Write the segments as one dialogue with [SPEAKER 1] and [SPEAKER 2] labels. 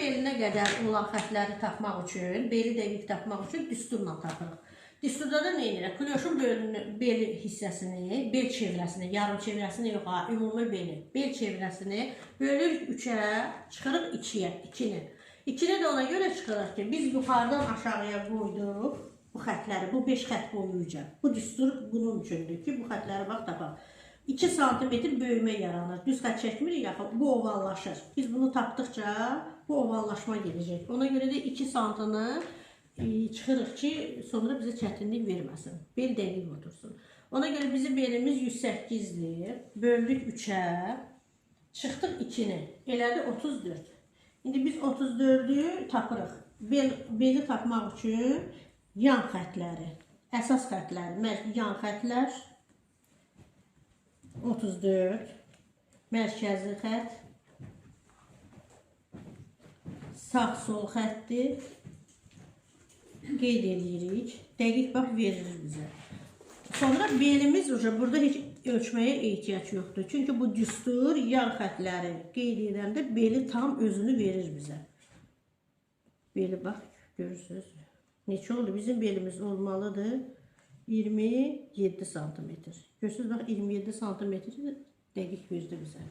[SPEAKER 1] belinə qədər olan xətləri tapmaq üçün, beli dəqiq tapmaq üçün düsturla tapırıq. Düsturda da nə edirək? Klyoşun bel hissəsini, bel çevrəsini, yarım çevrəsini yox, ümumi bel çevrəsini bölürük 3-ə, çıxırıq 2-yə, 2-ni. 2-ni də ona görə çıxırıq ki, biz yuxarıdan aşağıya qoyduq bu xətləri, bu 5 xət boyunca. Bu düstur bunun üçündür ki, bu xətləri bax tapaq. 2 sm böyümə yaranır. Düz xət çəkmirik yaxı, bu ovallaşır. Biz bunu tapdıqca bu ovallaşma gedəcək. Ona görə də 2 sm-ni çıxırıq ki, sonra bizə çətinlik verməsin. Bel dəqiq otursun. Ona görə bizim belimiz 108-dir. Böldük 3-ə, çıxdıq 2-ni. Elədi 34. İndi biz 34-ü tapırıq. Beli tapmaq üçün yan xətləri, əsas xətləri, yan xətlər 34, mərkəzi xət, sağ-sol xətdir, qeyd edirik, dəqiq bax verir bizə. Sonra belimiz burada heç ölçməyə ehtiyac yoxdur. Çünki bu düstur yan xətləri qeyd edəndə beli tam özünü verir bizə. Beli bax, görürsünüz. Neçə oldu? Bizim belimiz olmalıdır 27 sm. Görürsünüz, bax 27 sm dəqiq verdi bizə.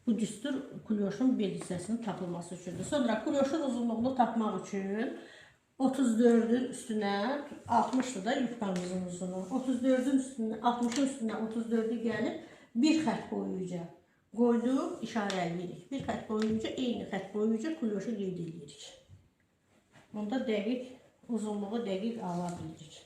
[SPEAKER 1] Bu düstur klyoşun bel hissəsinin tapılması üçündür. Sonra klyoşun uzunluğunu tapmaq üçün 34-ün üstünə 60-dır da yufkamızın uzunu. 34-ün üstünə, 60-ın üstünə 34-ü gəlib bir xət boyunca qoyduq, işarə edirik. Bir xət boyunca, eyni xət boyunca klyoşu qeyd edirik. Bunda dəqiq uzunluğu dəqiq ala bilirik.